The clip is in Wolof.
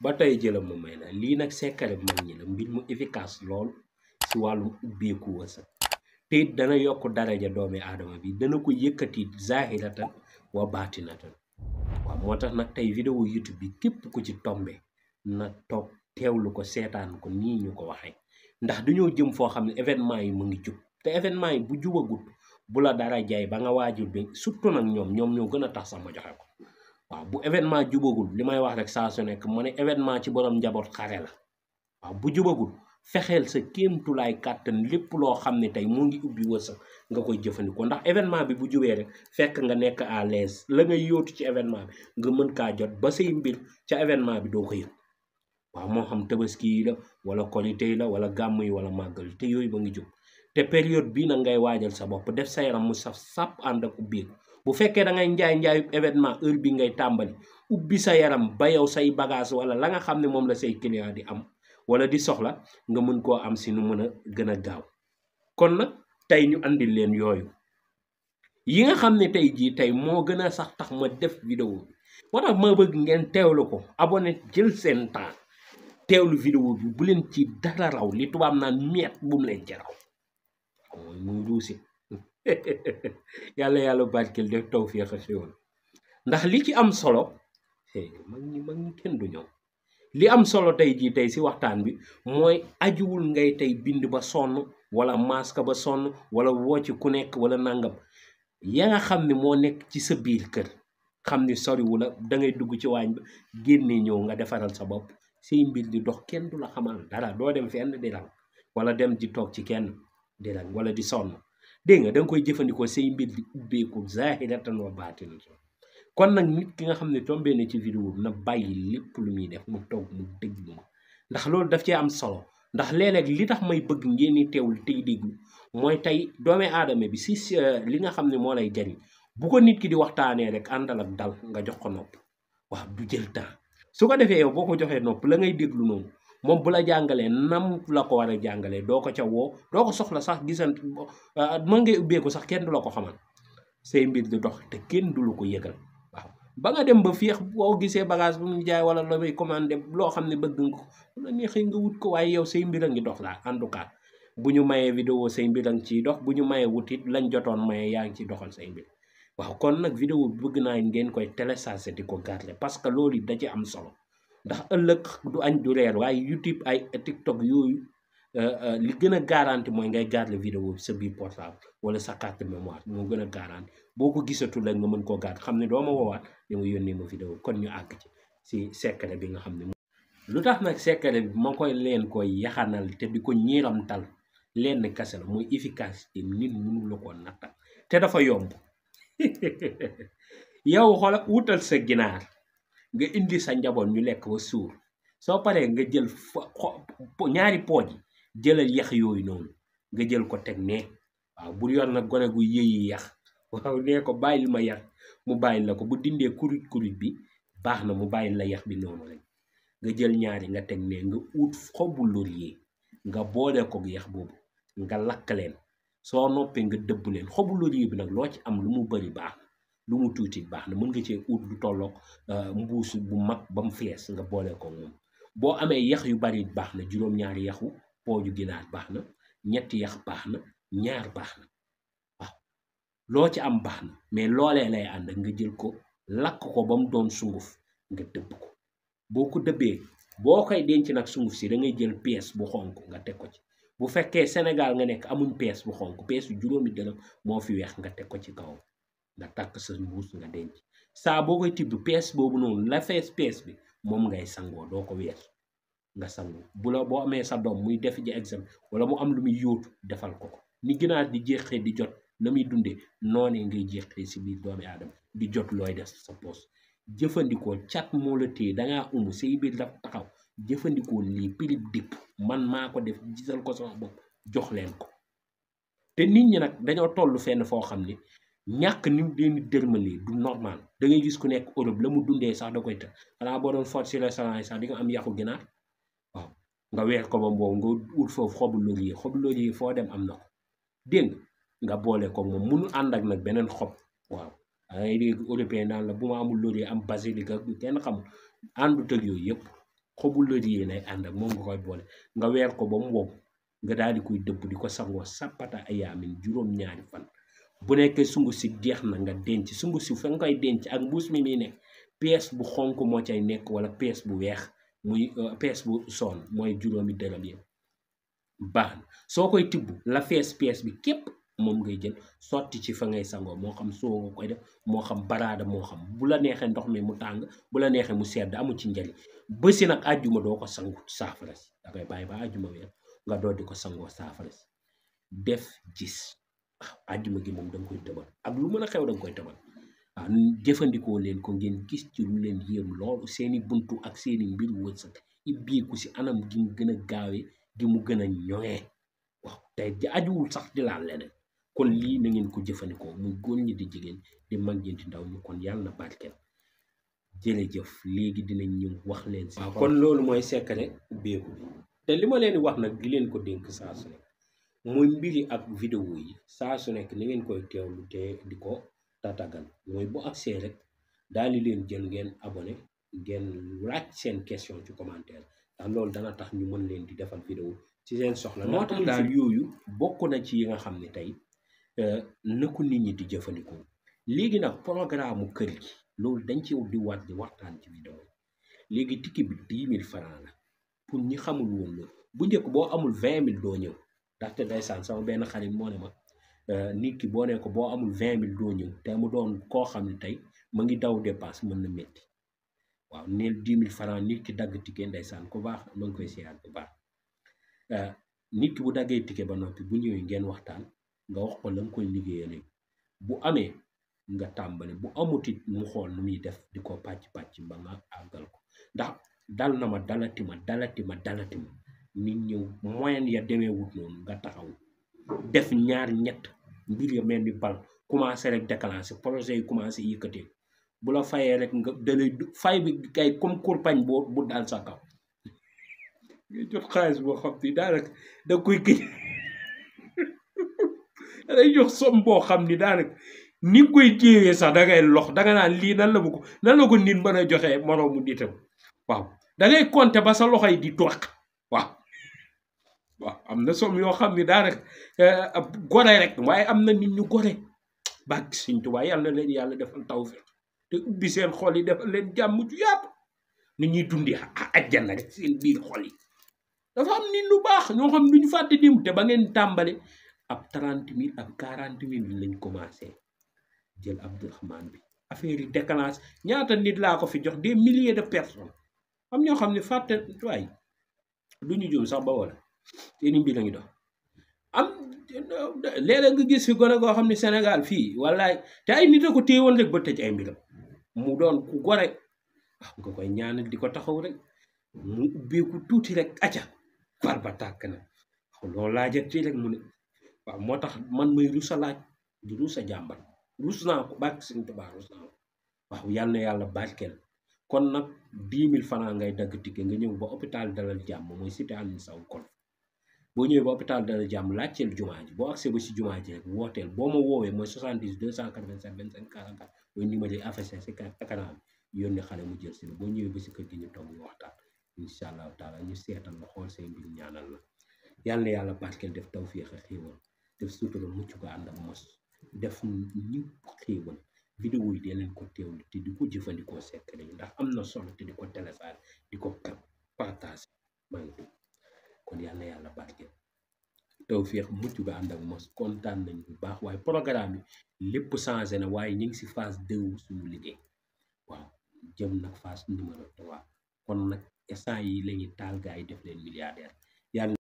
ba tey jëlam ma may la lii nag secret mag ñi la mbir mu efficace lool si wàllum ubbeeku wërsëg te it dana yokk daraja doomi aadama bi dana ko yëkkati zahiratan wa baatinatan waaw moo tax nag tey vidéo YouTube bi képp ku ci tombe na toog teewlu ko seetaan ko nii ñu ko waxee ndax dañoo jëm foo xam ne événement yi mu ngi jub te événement yi bu jubagut bu la dara jaay ba nga waajur bi surtout nag ñoom ñoo gën a tax sax ma joxe ko waaw bu événement jubagul li may wax rek saa su nekk ma ne événement ci borom njaboot xare la waaw bu jubagul fexeel sa kéemtulaay kàttan lépp loo xam ne tey moo ngi ubbi wërsëg nga koy jëfandikoo ndax événement bi bu jubee rek fekk nga nekk à l'aise la ngay yóotu ci événement bi nga mën kaa jot ba say mbir ca événement bi doo ko yëg waaw moo xam tabaski yi la wala korité yi la wala gàmm yi wala màggal te yooyu ba ngi jub te période bii nag ngay waajal sa bopp def sa yaram mu saf sàpp ànd ak ubbeeku bu fekkee da ngay njaayu événement heure bi ngay tàmbali ubbi sa yaram ba yow say bagage wala la nga xam ne moom la say client di am wala di soxla nga mën koo am si nu mën a gën a gaaw kon nag tey ñu andil leen yooyu yi nga xam ne tey jii tey moo gën a sax tax ma def vidéo bi moo tax ma bëgg ngeen teewlu ko abonné jël seen temps teewlu vidéo bi bu leen ci dara raw li tubaab naan meet bu mu leen ci raw mooy muy ruusi yàlla barkeel def tawfiix a xéwal ndax li ci am solo mag ñi kenn du ñëw li am solo tey jii tey si waxtaan bi mooy ajuwul ngay tey bind ba sonn wala masque ba sonn wala woo ci ku nekk wala nangam ya nga xam ne moo nekk ci sa biir kër xam ni soriwu la da ngay dugg ci waañ ba génne ñëw nga defaral sa bopp say mbir di dox kenn du la xamal dara doo dem fenn di rang wala dem di toog ci kenn di rang wala di sonn dégg nga da nga koy jëfandikoo say mbir di ubbeeku zahiratan wa baatinatan kon nag nit ki nga xam ne tombé na ci vidéo bi na bàyyi lépp lu muy def mu toog mu déglu ma ndax loolu daf cee am solo ndax léeg-léeg li tax may bëgg ngeen di teewul tey déglu mooy tey doomi aadama bi si li nga xam ne moo lay jariñ bu ko nit ki di waxtaanee rek àndal ak dal nga jox ko nopp waaw du jël temps su ko defee yow boo ko joxee nopp la ngay déglu noonu moom bu la jàngalee nam la ko war a jàngalee doo ko ca woo doo ko soxla sax gisant mën ngay ubbeeku sax kenn du la ko xamal say mbir di dox te kenn du la ko yëgal waaw ba nga dem ba féex boo gisee bagage bu mu jaay wala la may commandé loo xam ne bëgg nga ko bu la neexee nga wut ko waaye yow say mbir a ngi dox laa en tout cas bu ñu mayee vidéo say mbir a ngi ciy dox bu ñu mayee wutit lañ jotoon mayee yaa ngi ciy doxal say mbir waaw kon nag vidéo bi bëgg naa ngeen koy télécharger di ko garder parce que loolu da ci am solo ndax ëllëg du añ du reer waaye YouTube ay TikTok yooyu li gën a garanti mooy ngay garder vidéo bi sa biir portable wala sa carte mémoire moo gën a garanti boo ko gisatul rek nga mën koo garder xam ne doo ma woowaat da nga yónnee ma vidéo kon ñu àgg ci si secret bi nga xam ne lu tax nag secret bi ma koy leen koy yaxanal te di ko ñiiramtal lenn kese la mooy efficacité nit mënu la ko nattal te dafa yomb yow xoola wutal sa ginaar nga indi sa njaboot ñu lekk ba suur soo paree nga jël ñaari pooj yi jëlal yax yooyu noonu nga jël ko teg ne waaw bu yor nag gone gu yëyi yax waaw nee ko bàyyil ma yax mu bàyyil la ko bu dindee kuruj bi baax na mu bàyyil la yax bi noonu rek nga jël ñaari nga teg ne nga ut xobu laurier nga boole ko yax boobu nga lakk leen soo noppee nga dëbb leen xobu laurier bi nag loo ci am lu mu bari baax lu mu tuuti baax na mën nga cee ut lu tolloog mbuus bu mag ba mu fees nga boole ko moom boo amee yax yu bari baax na juróom-ñaari yaxu pooju ginaar baax na ñetti yax baax na ñaar baax na waaw loo ci am baax na mais loolee lay ànd nga jël ko lakk ko ba mu doon sunguf nga dëbb ko boo ko dëbbee boo koy denc nag sunguf si da ngay jël pièce bu xonk nga teg ko ci bu fekkee Sénégal nga nekk amuñ pièce bu xonk pièce yu juróomi dërëm moo fi weex nga teg ko ci kawam nga takk sa mbuus nga denc saa boo koy tibb pièce boobu noonu la fees pièce bi moom ngay sangoo doo ko weesu nga sangoo bu la boo amee sa doom muy def ji examen wala mu am lu muy yóotu defal ko ni ginaar di jeexee di jot na muy dundee noonee ngay jeexee si biir doomi aadama di jot looy def sa poos jëfandikoo cat moo la téye dangaa say biir daf taxaw jëfandikoo lii pilip dipp man maa ko def gisal ko sama bopp jox leen ko te nit ñi nag dañoo toll fenn foo xam ne ñàkk ni mu leen di dërmalee du normal da ngay gis ku nekk Europe la mu dundee sax da koy tëj xanaa boo doon fort si restaurant yi sax di nga am yàqu ginaar waaw nga weer ko ba mboobu nga ut foofu xobu laurier foo dem am na ko dégg nga boole ko moom munu ànd ak nag beneen xob waaw ay dégg européen naan la bu ma amul laurier am basilic ak kenn xamul àndut ak yooyu yëpp xobu laurier lay ànd ak moom nga koy boole nga weer ko ba mu wow nga daal di koy dëbb di ko sangoo sappata ayaamin juróom-ñaari fan bu nekkee sungu si jeex na nga denc sungu si fa nga koy denc ak mbuus mi muy nekk pièce bu xonk moo cay nekk wala pièce bu weex muy pièce bu son mooy juróomi dërëm yi baax na soo koy tibb la fees pièce bi képp moom ngay jël sotti ci fa ngay sangoo moo xam soo nga koy def moo xam baraada moo xam bu la neexee ndox mi mu tàng bu la neexee mu sedd amul ci njëriñ bési nag àjjuma doo ko sangu saafara si da ngay bàyyi ba àjjuma weer nga doon di ko sangoo saafara si def gis waaw àjjuma gi moom da nga koy tëbal ak lu mën a xew da nga koy tëbal waaw jëfandikoo leen ko ngeen gis ci lu leen yéem loolu seeni buntu ak seeni mbir wërsëg ibbeeku si anam gi mu gën a gaawee gi mu gën a ñoŋee waaw tey di ajuwul sax di laal leneen kon lii na ngeen ko jëfandikoo muy góor ñi di jigéen di mag ñi di ndaw ñi kon yàlla na barkeel jërëjëf léegi dinañ ñëw wax leen si waaw kon loolu mooy secret ubbeeku bi te li ma leen di wax nag di leen ko dénk saa su nekk mooy mbiri ak vidéo yi saa su nekk ni ngeen koy teewlu te di ko tatagal mooy bu agsee rek daal di leen jël ngeen abonné ngeen laaj seen question ci commentaire ndax loolu dana tax ñu mën leen di defal vidéo ci seen soxla moo tax daal yooyu bokk na ci yi nga xam ne tey na ko nit ñi di jëfandikoo léegi nag programme kër gi loolu dañ ci di wat di waxtaan ci vidéo léegi ticket bi 10 000 francs la pour ñi xamul woon loolu bu njëkk boo amul 20 000 doo ñëw ndaxte ndeysaan sama benn xarit moo ne ma nit ki boo ne ko boo amul 20 000 doo ñëw te mu doon koo xam ne tey ma ngi daw dépasse mën na métti waaw neel 10 000 francs nit ki dagg ticket ndeysaan ku baax ma ngi koy siyaat bu baax nit ki bu daggee ticket ba noppi bu ñëwee ngeen waxtaan nga wax ko la nga koy liggéeyale bu amee nga tàmbali bu amutit mu xool nu muy def di ko pàcc ba nga àggal ko ndax dal na ma dalati ma nit ñëw moyen ya demee wut noonu nga taxaw def ñaar ñett mbir ya mel ni bal commencé rek déclenché projet yi commencé yëkkatee bu la fayee rek nga dalay fay bi kay comme kurpañ boo bu dal sa kaw nga jot xaalis boo xam ni daanaka da koy gëj day jox som boo xam ni daanaka ni koy téewee sax da ngay lox da nga naan lii nan la ko nit mën a joxee moroomu nitam waaw da ngay compter ba sa loxo yi di toog waaw am na som yoo xam ni daanaka gore rek waaye am na nit ñu gore bàgg Sëñ Tuubaa yàlla na leen yàlla defal tawfiq te ubbi seen xol yi defal leen jàmm ju yaatu ni ñuy dundi àjjana rek seen biir xol yi dafa am nit lu baax ñoo xam duñu fàtte dim te ba ngeen tàmbale ab 30 000 ab 40 000 lañ commencé jël Abdourahmane bi affaire yi déclenche ñaata nit laa ko fi jox des milliers de personnes am ñoo xam ne fàtte waay du ñu jum sax ba wala seeni mbir la ngi dox am léeg-léeg nga gis fi gone goo xam ne Sénégal fii wallaay te ay nit a ko téewoon rek ba tëj ay mbiram mu doon ku gore nga koy ñaanal di ko taxaw rek mu ubbeeku tuuti rek acca far ba tàkk na loolu laajat ci rek mu ne waaw moo tax man may rusa laaj di rusa jàmbat rus naa ko barke Sëñ Tuubaa rus naa ko waaw yal na yàlla barkeel kon nag 10 000 francs ngay dagg ticket nga ñëw ba hôpital Dalal Jàmm mooy cité Aline Sow Golf boo ñëwee ba hôpital Dalal Jàmm laajteel jumaa ji boo accès ba si jumaa ji rek wooteel boo ma woowee mooy 70 287 25 44 mooy numéro yi affiché si écran bi yónni xale mu jël si la boo ñëwee ba si kër gi ñu toog ñu waxtaan incha allahu taala ñu seetal la xool say mbir ñaanal la yàlla na yàlla barkeel def tawfiix ak xéewal def sutura mucc ko ànd ak mos def ñëpp xéewal vidéo yi dee leen ko teewlu te di ko jëfandikoo secret yi ndax am na solo te di ko télécharge di ko partage maa ngi tudd kon yàlla yàlla barkeel tawfiix mucc ko ànd ak mos kontaan nañ bu baax waaye programme yi lépp changé na waaye ñu ngi si phase 2 suñu liggéey waaw jëm nag phase numéro 3 kon nag instant yi la ñuy taal gaa yi def leen milliardaire